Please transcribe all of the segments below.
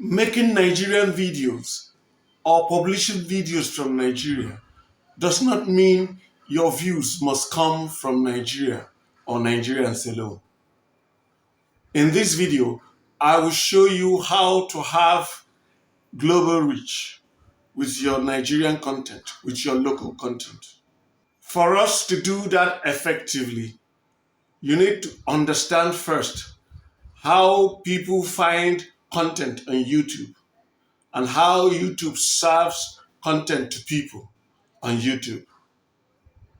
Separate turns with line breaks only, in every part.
Making Nigerian videos or publishing videos from Nigeria does not mean your views must come from Nigeria or Nigerians alone. In this video, I will show you how to have global reach with your Nigerian content, with your local content. For us to do that effectively, you need to understand first how people find content on YouTube and how YouTube serves content to people on YouTube.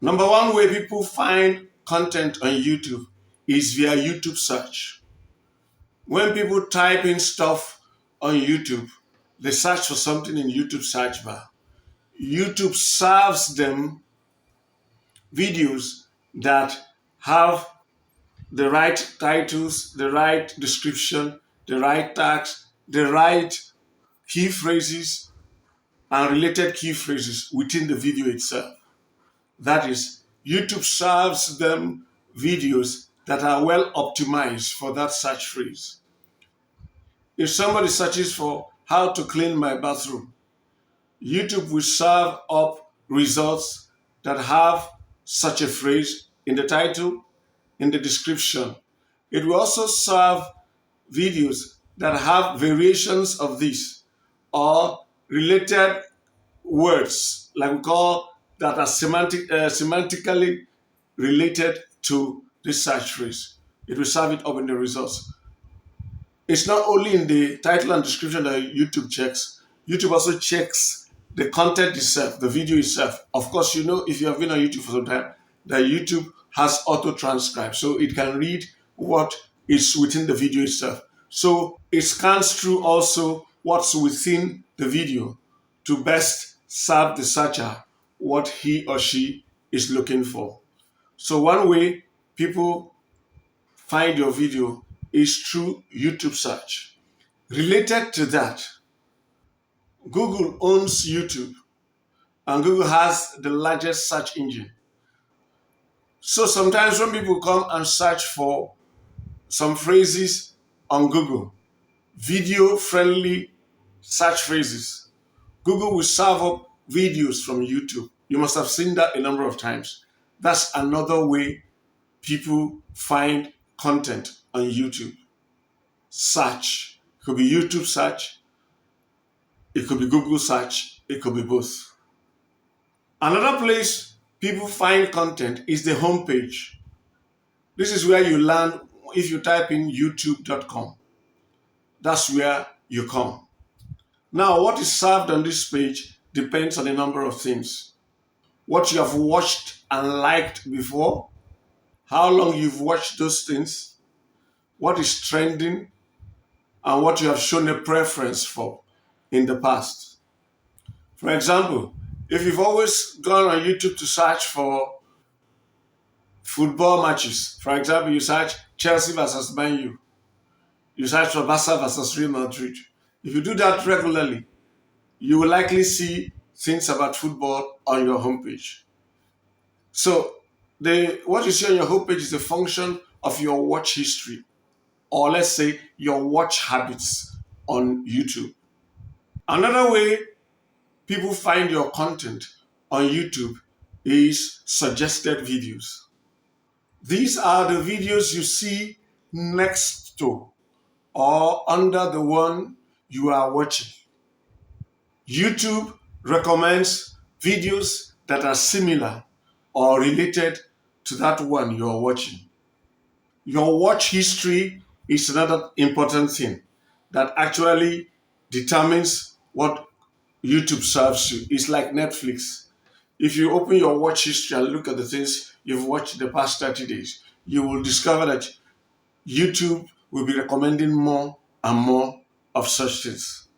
Number one way people find content on YouTube is via YouTube search. When people type in stuff on YouTube, they search for something in YouTube search bar. YouTube serves them videos that have the right titles, the right description, the right tags, the right key phrases, and related key phrases within the video itself. That is, YouTube serves them videos that are well optimized for that search phrase. If somebody searches for how to clean my bathroom, YouTube will serve up results that have such a phrase in the title, in the description. It will also serve videos that have variations of this or related words, like we call that are semantically related to this search phrase. It will serve it up in the results. It's not only in the title and description that YouTube checks. YouTube also checks the content itself, the video itself. Of course, you know, if you have been on YouTube for some time, that YouTube has auto transcribe, so it can read what is within the video itself. So it scans through also what's within the video to best serve the searcher what he or she is looking for. So one way people find your video is through YouTube search. Related to that, Google owns YouTube and Google has the largest search engine. So sometimes when people come and search for some phrases on Google, video-friendly search phrases, Google will serve up videos from YouTube. You must have seen that a number of times. That's another way people find content on YouTube. Search. It could be YouTube search. It could be Google search. It could be both. Another place people find content is the homepage. This is where you land if you type in youtube.com. That's where you come. Now, what is served on this page depends on a number of things. What you have watched and liked before, how long you've watched those things, what is trending, and what you have shown a preference for in the past. For example, if you've always gone on YouTube to search for football matches, for example, you search Chelsea versus Man U, you search for Barca versus Real Madrid. If you do that regularly, you will likely see things about football on your homepage. So what you see on your homepage is a function of your watch history, or let's say your watch habits on YouTube. Another way people find your content on YouTube is suggested videos. These are the videos you see next to or under the one you are watching. YouTube recommends videos that are similar or related to that one you are watching. Your watch history is another important thing that actually determines what YouTube serves you. It's like Netflix. If you open your watch history and look at the things you've watched the past 30 days, you will discover that YouTube will be recommending more and more of such things,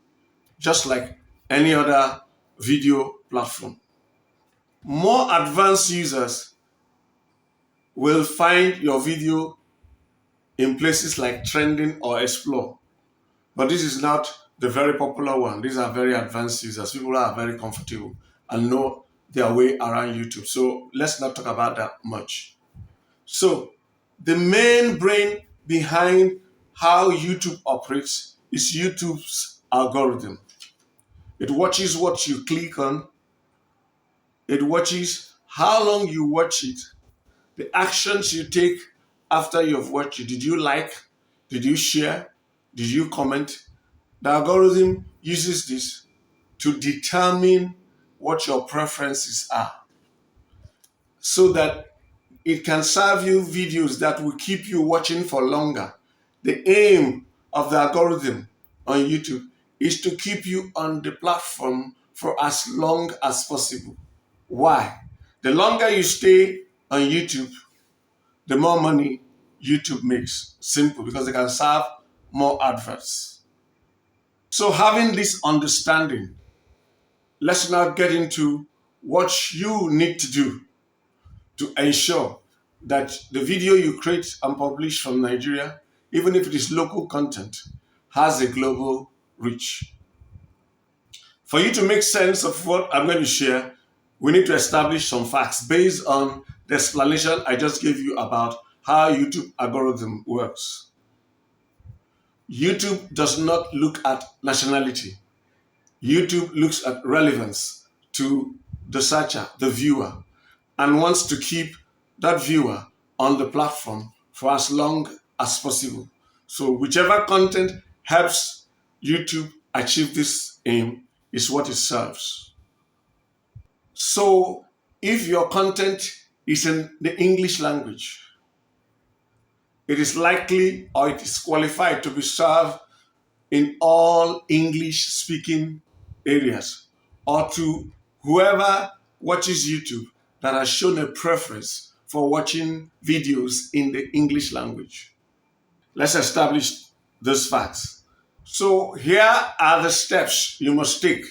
just like any other video platform. More advanced users will find your video in places like trending or explore. But this is not the very popular one. These are very advanced users. People are very comfortable and know their way around YouTube. So let's not talk about that much. So the main brain behind how YouTube operates is YouTube's algorithm. It watches what you click on. It watches how long you watch it, the actions you take after you've watched it. Did you like? Did you share? Did you comment? The algorithm uses this to determine what your preferences are so that it can serve you videos that will keep you watching for longer. The aim of the algorithm on YouTube is to keep you on the platform for as long as possible. Why? The longer you stay on YouTube, the more money YouTube makes. Simple, because they can serve more adverts. So having this understanding, let's now get into what you need to do to ensure that the video you create and publish from Nigeria, even if it is local content, has a global reach. For you to make sense of what I'm going to share, we need to establish some facts based on the explanation I just gave you about how YouTube algorithm works. YouTube does not look at nationality. YouTube looks at relevance to the searcher, the viewer, and wants to keep that viewer on the platform for as long as possible. So whichever content helps YouTube achieve this aim is what it serves. So if your content is in the English language, it is likely or it is qualified to be served in all English speaking areas or to whoever watches YouTube that has shown a preference for watching videos in the English language. Let's establish those facts. So here are the steps you must take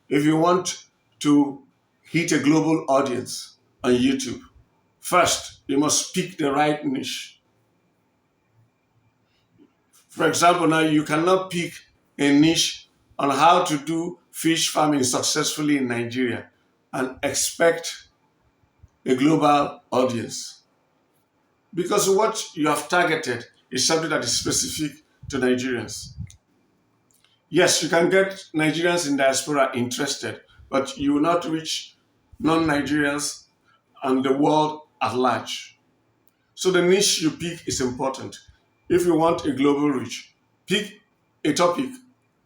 if you want to hit a global audience on YouTube. First, you must pick the right niche. For example, now you cannot pick a niche on how to do fish farming successfully in Nigeria and expect a global audience. Because what you have targeted is something that is specific to Nigerians. Yes, you can get Nigerians in diaspora interested, but you will not reach non-Nigerians and the world at large. So the niche you pick is important. If you want a global reach, pick a topic,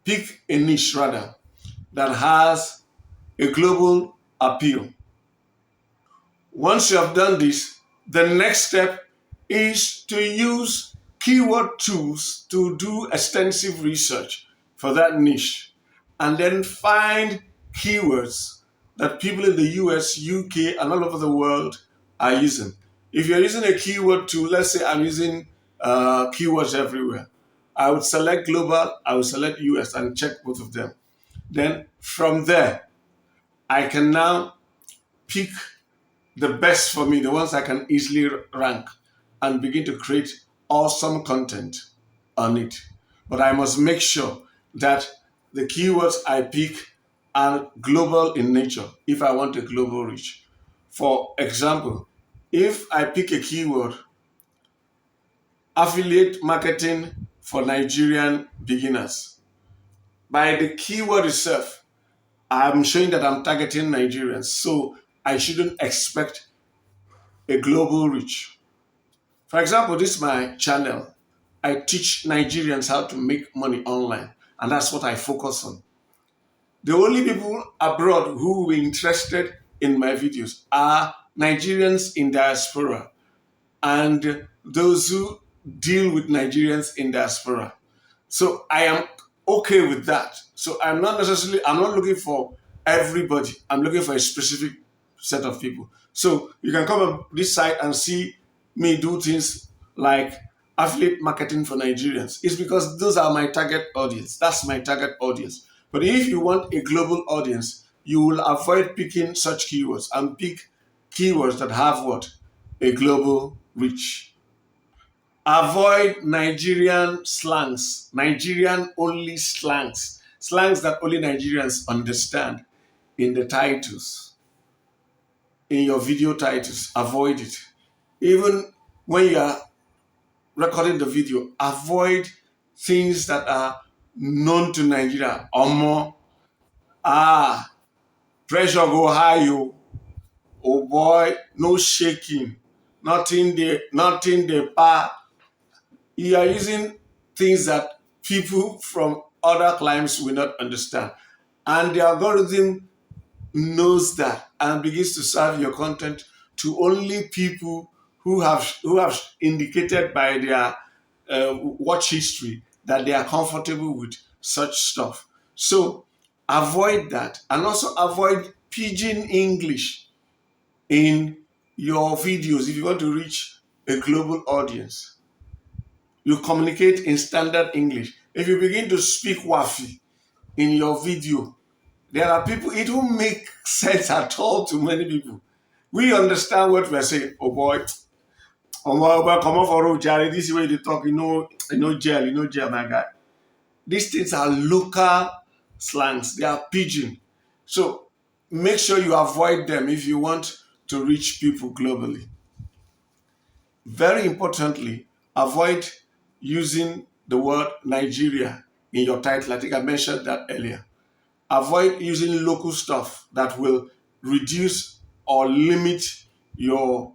pick a niche rather, that has a global appeal. Once you have done this, the next step is to use keyword tools to do extensive research for that niche and then find keywords that people in the US, UK, and all over the world are using. If you're using a keyword tool, let's say I'm using keywords everywhere, I would select global, I would select US and check both of them. Then from there, I can now pick the best for me, the ones I can easily rank, and begin to create awesome content on it. But I must make sure that the keywords I pick are global in nature if I want a global reach. For example, if I pick a keyword, affiliate marketing for Nigerian beginners, by the keyword itself, I'm showing that I'm targeting Nigerians. So I shouldn't expect a global reach. For example, this is my channel. I teach Nigerians how to make money online, and that's what I focus on. The only people abroad who were interested in my videos are Nigerians in diaspora and those who deal with Nigerians in diaspora. So I am okay with that. So I'm not looking for everybody. I'm looking for a specific set of people. So you can come up this site and see me do things like affiliate marketing for Nigerians. It's because those are my target audience. That's my target audience. But if you want a global audience, you will avoid picking such keywords and pick keywords that have what? A global reach. Avoid Nigerian slangs, Nigerian only slangs, slangs that only Nigerians understand in the titles, in your video titles. Avoid it. Even when you are recording the video, avoid things that are known to Nigeria. Omo, pressure go high, yo. Oh boy, no shaking, nothing they pa. You are using things that people from other climes will not understand. And the algorithm knows that and begins to serve your content to only people who have indicated by their watch history that they are comfortable with such stuff. So avoid that, and also avoid pidgin English in your videos if you want to reach a global audience. You communicate in standard English. If you begin to speak wafi in your video, there are people, it won't make sense at all to many people. We understand what we're saying. Oh boy, oh boy, come on for road, Jerry. This is where they talk, jail, my guy. These things are local slangs, they are pidgin. So make sure you avoid them if you want to reach people globally. Very importantly, avoid using the word Nigeria in your title. I think I mentioned that earlier. Avoid using local stuff that will reduce or limit your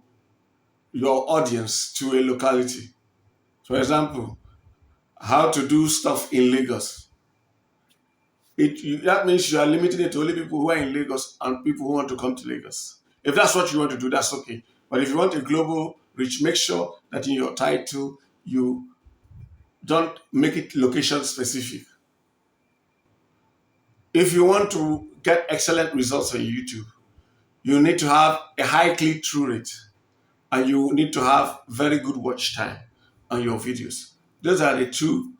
audience to a locality. For example, how to do stuff in Lagos. That means you are limiting it to only people who are in Lagos and people who want to come to Lagos. If that's what you want to do, that's okay. But if you want a global reach, make sure that in your title you don't make it location specific. If you want to get excellent results on YouTube, you need to have a high click-through rate and you need to have very good watch time on your videos. Those are the two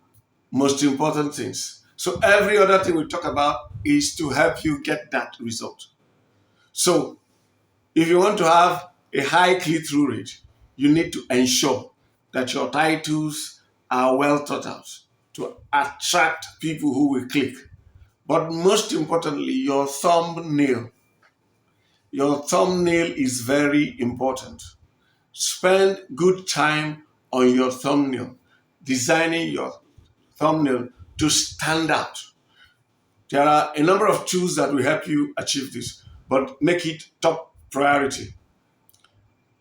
most important things. So every other thing we talk about is to help you get that result. So if you want to have a high click-through rate, you need to ensure that your titles are well thought out to attract people who will click. But most importantly, your thumbnail. Your thumbnail is very important. Spend good time on your thumbnail, designing your thumbnail to stand out. There are a number of tools that will help you achieve this, but make it top priority.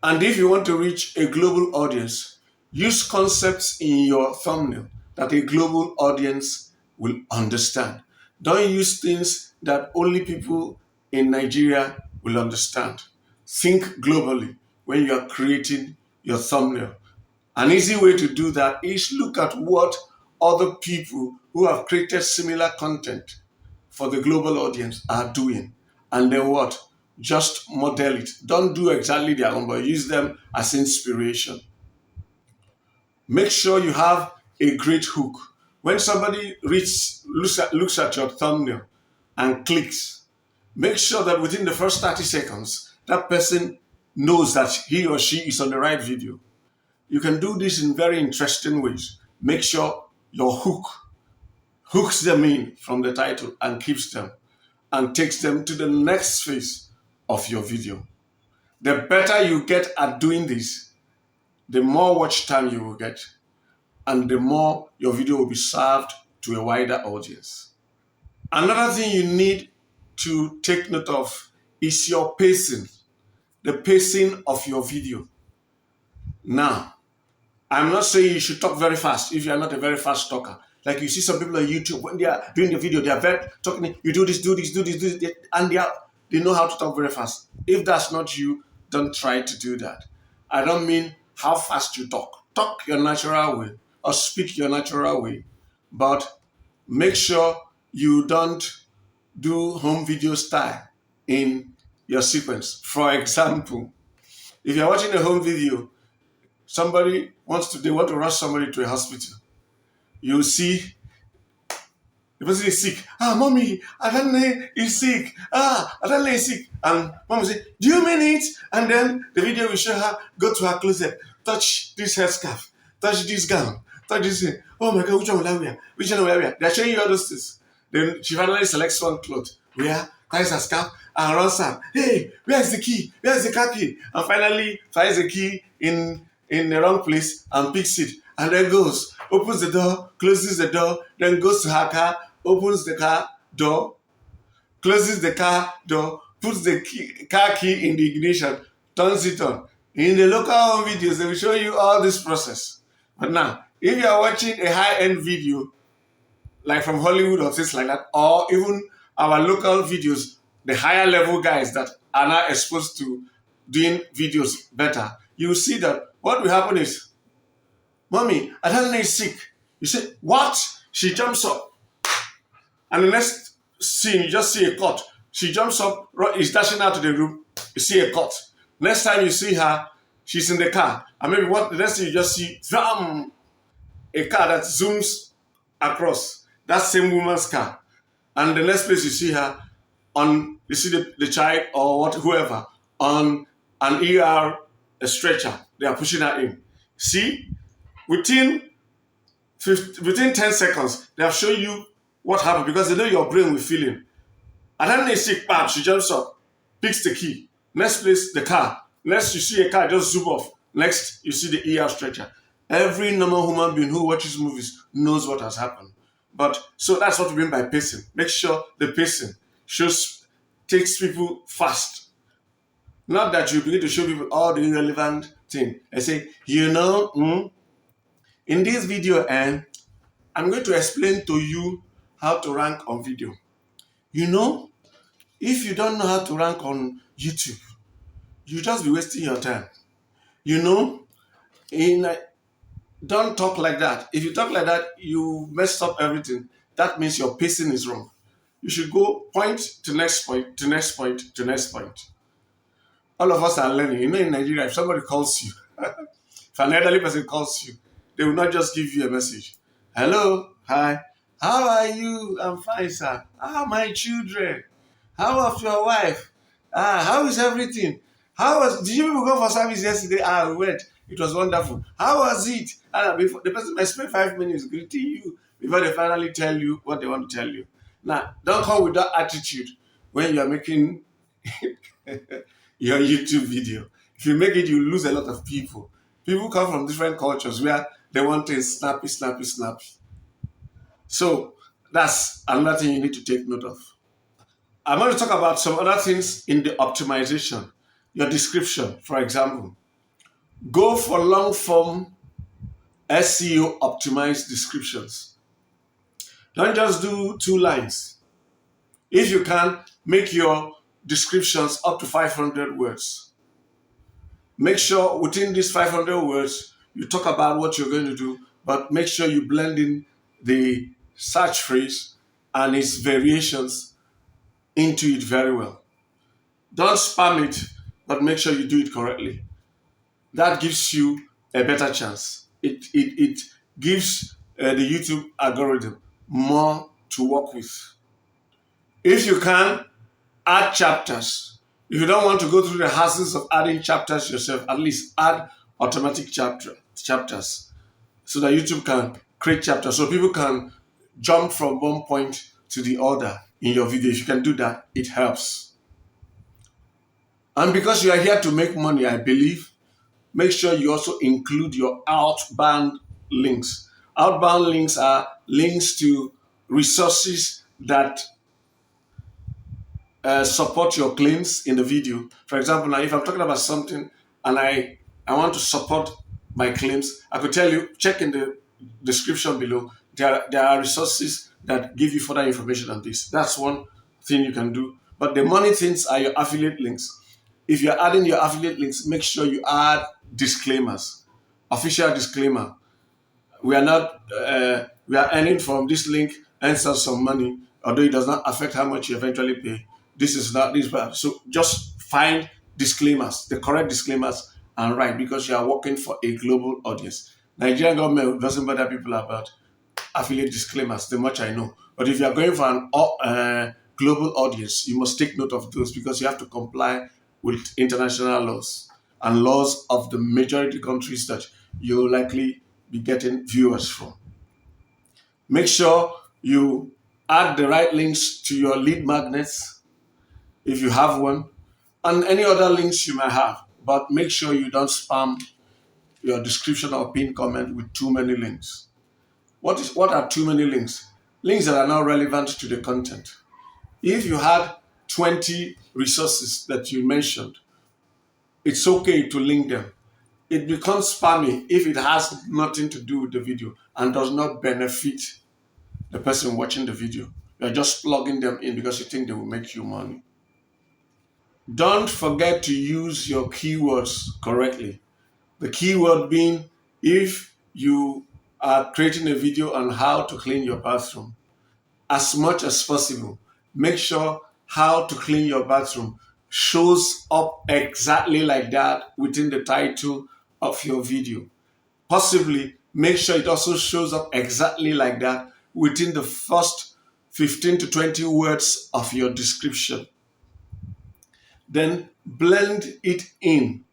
And if you want to reach a global audience, use concepts in your thumbnail that a global audience will understand. Don't use things that only people in Nigeria will understand. Think globally when you are creating your thumbnail. An easy way to do that is look at what other people who have created similar content for the global audience are doing. And then what? Just model it. Don't do exactly their own, but use them as inspiration. Make sure you have a great hook. When somebody looks at your thumbnail and clicks, make sure that within the first 30 seconds, that person knows that he or she is on the right video. You can do this in very interesting ways. Make sure your hook hooks them in from the title and keeps them and takes them to the next phase of your video. The better you get at doing this, the more watch time you will get and the more your video will be served to a wider audience. Another thing you need to take note of is your pacing, the pacing of your video. Now, I'm not saying you should talk very fast if you are not a very fast talker. Like you see some people on YouTube, when they are doing the video, they are very talking, you do this, and they know how to talk very fast. If that's not you, don't try to do that. I don't mean how fast you talk. Talk your natural way or speak your natural way, but make sure you don't do home video style in your sequence. For example, if you're watching a home video, they want to rush somebody to a hospital. You see the person is sick. Mommy, Adanle is sick. Adanle is sick. And mom will say, do you mean it? And then the video will show her, go to her closet, touch this headscarf, touch this gown, touch this thing. Oh my God, which one will I wear? Which one will I wear? They're showing you all those things. Then she finally selects one cloth. Ties her scarf and runs her. Hey, where's the key? Where's the car key? And finally finds the key in the wrong place and picks it and then goes, opens the door, closes the door, then goes to her car, opens the car door, closes the car door, puts the car key in the ignition, turns it on. In the local home videos, they will show you all this process. But now, if you are watching a high-end video, like from Hollywood or things like that, or even our local videos, the higher level guys that are now exposed to doing videos better, you will see that what will happen is, Mommy, Adelina is sick. You say, what? She jumps up. And the next scene, you just see a cut. She jumps up, is dashing out to the room, you see a cut. Next time you see her, she's in the car. And maybe the next thing you just see, a car that zooms across that same woman's car. And the next place you see her, you see the child or whoever on an ER stretcher. They are pushing her in. See, within 10 seconds, they have shown you what happened because they know your brain will feel in. And then they see, bam, she jumps up, picks the key. Next place, the car. Next, you see a car just zoom off. Next, you see the ER stretcher. Every normal human being who watches movies knows what has happened. So that's what we mean by pacing. Make sure the pacing takes people fast. Not that you begin to show people all the irrelevant thing. I say, in this video, I'm going to explain to you how to rank on video. If you don't know how to rank on YouTube, you just be wasting your time. Don't talk like that. If you talk like that, you mess up everything. That means your pacing is wrong. You should go point to next point, to next point, to next point. All of us are learning. In Nigeria, if somebody calls you, if an elderly person calls you, they will not just give you a message. Hello, hi, how are you? I'm fine, sir. How are my children? How was your wife? How is everything? Did you people go for service yesterday? We went. It was wonderful. How was it? The person might spend 5 minutes greeting you before they finally tell you what they want to tell you. Now, don't come with that attitude when you are making your YouTube video. If you make it, you lose a lot of people. People come from different cultures where they want things snappy, snappy, snappy. So that's another thing you need to take note of. I'm going to talk about some other things in the optimization. Your description, for example. Go for long form SEO optimized descriptions. Don't just do 2 lines. If you can, make your descriptions up to 500 words. Make sure within these 500 words, you talk about what you're going to do, but make sure you blend in the search phrase and its variations into it very well. Don't spam it, but make sure you do it correctly. That gives you a better chance. It gives the YouTube algorithm more to work with. If you can, add chapters. If you don't want to go through the hassles of adding chapters yourself, at least add automatic chapters so that YouTube can create chapters so people can jump from one point to the other in your video. If you can do that, it helps. And because you are here to make money, I believe, make sure you also include your outbound links. Outbound links are links to resources that support your claims in the video. For example, now if I'm talking about something and I want to support my claims, I could tell you, check in the description below. There are resources that give you further information on this. That's one thing you can do. But the money things are your affiliate links. If you're adding your affiliate links, make sure you add disclaimers, official disclaimer. We are earning from this link, earns us some money, although it does not affect how much you eventually pay. This is not this bad. So just find disclaimers, the correct disclaimers, and write, because you are working for a global audience. Nigerian government doesn't bother people about affiliate disclaimers, the much I know. But if you are going for an global audience, you must take note of those because you have to comply with international laws and laws of the majority countries that you'll likely be getting viewers from. Make sure you add the right links to your lead magnets if you have one, and any other links you might have, but make sure you don't spam your description or pinned comment with too many links. What are too many links? Links that are not relevant to the content. If you had 20 resources that you mentioned, it's okay to link them. It becomes spammy if it has nothing to do with the video and does not benefit the person watching the video. You're just plugging them in because you think they will make you money. Don't forget to use your keywords correctly. The keyword being, if you are creating a video on how to clean your bathroom, as much as possible, make sure how to clean your bathroom shows up exactly like that within the title of your video. Possibly make sure it also shows up exactly like that within the first 15 to 20 words of your description. Then blend it in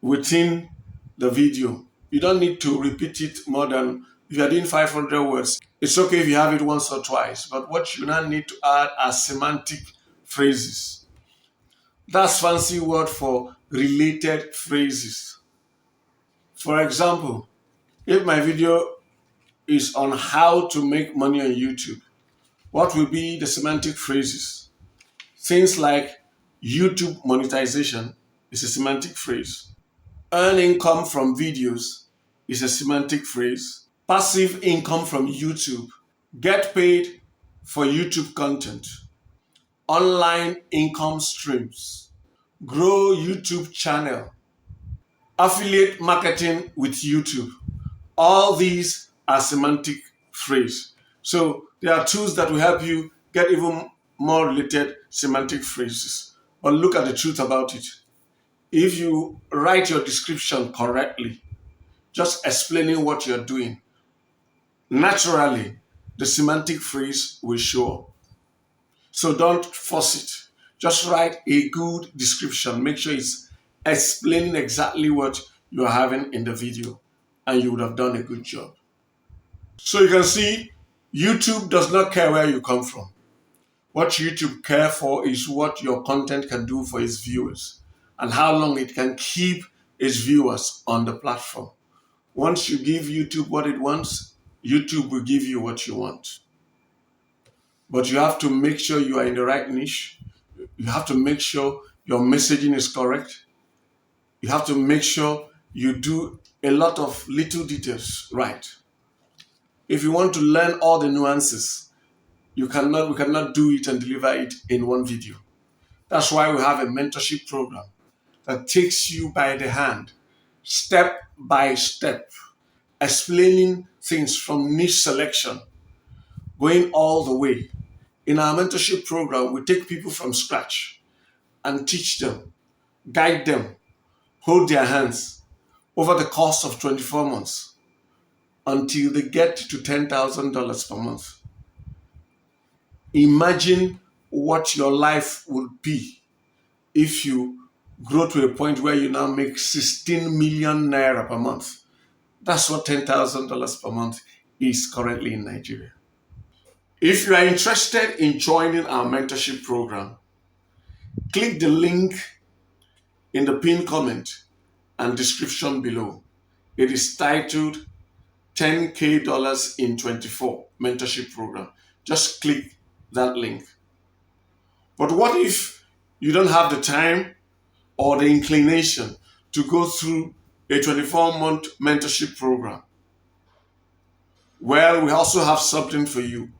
within the video. You don't need to repeat it more than, if you're doing 500 words, it's okay if you have it once or twice, but what you now need to add are semantic phrases. That's fancy word for related phrases. For example, if my video is on how to make money on YouTube, what will be the semantic phrases? Things like YouTube monetization is a semantic phrase. Earn income from videos is a semantic phrase. Passive income from YouTube. Get paid for YouTube content. Online income streams. Grow YouTube channel. Affiliate marketing with YouTube. All these are semantic phrases. So there are tools that will help you get even more related semantic phrases. But look at the truth about it. If you write your description correctly, just explaining what you're doing, naturally, the semantic phrase will show up. So don't force it. Just write a good description. Make sure it's explaining exactly what you're having in the video, and you would have done a good job. So you can see, YouTube does not care where you come from. What YouTube cares for is what your content can do for its viewers and how long it can keep its viewers on the platform. Once you give YouTube what it wants, YouTube will give you what you want. But you have to make sure you are in the right niche. You have to make sure your messaging is correct. You have to make sure you do a lot of little details right. If you want to learn all the nuances, we cannot do it and deliver it in one video. That's why we have a mentorship program that takes you by the hand, step by step, explaining things from niche selection, going all the way. In our mentorship program, we take people from scratch and teach them, guide them, hold their hands over the course of 24 months until they get to $10,000 per month. Imagine what your life would be if you grow to a point where you now make 16 million naira per month. That's what $10,000 per month is currently in Nigeria. If you are interested in joining our mentorship program, click the link in the pinned comment and description below. It is titled $10K in 24 mentorship program. Just click that link. But what if you don't have the time or the inclination to go through a 24-month mentorship program? Well, we also have something for you.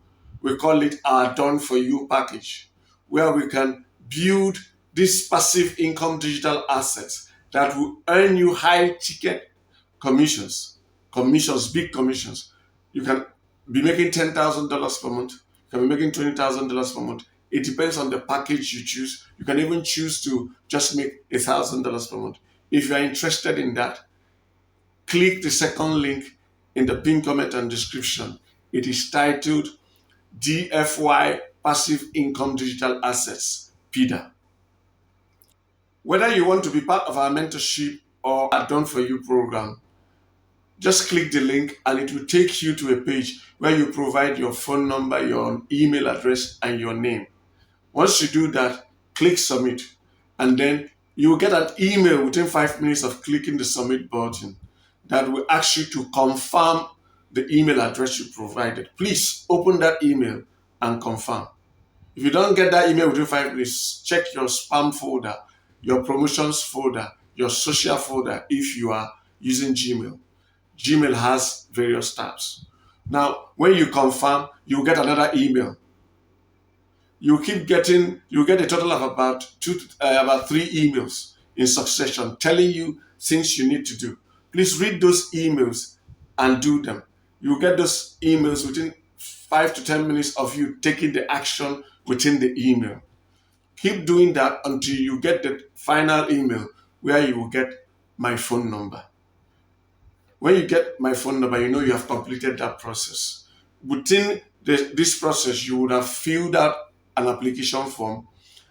We call it our Done For You package, where we can build these passive income digital assets that will earn you high ticket commissions, big commissions. You can be making $10,000 per month. You can be making $20,000 per month. It depends on the package you choose. You can even choose to just make $1,000 per month. If you are interested in that, click the second link in the pinned comment and description. It is titled DFY-Passive Income Digital Assets, PIDA. Whether you want to be part of our mentorship or our Done For You program, just click the link and it will take you to a page where you provide your phone number, your email address, and your name. Once you do that, click submit, and then You will get an email within 5 minutes of clicking the submit button that will ask you to confirm the email address you provided. Please open that email and confirm. If you don't get that email within 5 minutes, check your spam folder, your promotions folder, your social folder if you are using Gmail. Gmail has various tabs. Now, when you confirm, you get another email. You get a total of about 3 emails in succession telling you things you need to do. Please read those emails and do them. You get those emails within 5 to 10 minutes of you taking the action within the email. Keep doing that until you get the final email where you will get my phone number. When you get my phone number, you know you have completed that process. Within this process, you would have filled out an application form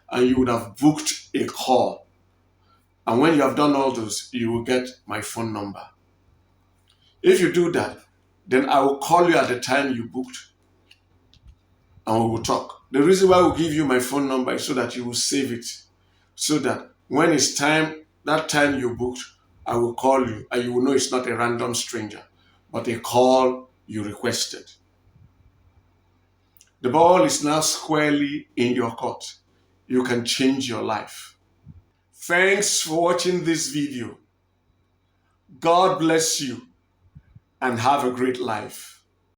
and you would have booked a call. And when you have done all those, you will get my phone number. If you do that, then I will call you at the time you booked and we will talk. The reason why I will give you my phone number is so that you will save it. So that when it's time, that time you booked, I will call you and you will know it's not a random stranger, but a call you requested. The ball is now squarely in your court. You can change your life. Thanks for watching this video. God bless you and have a great life.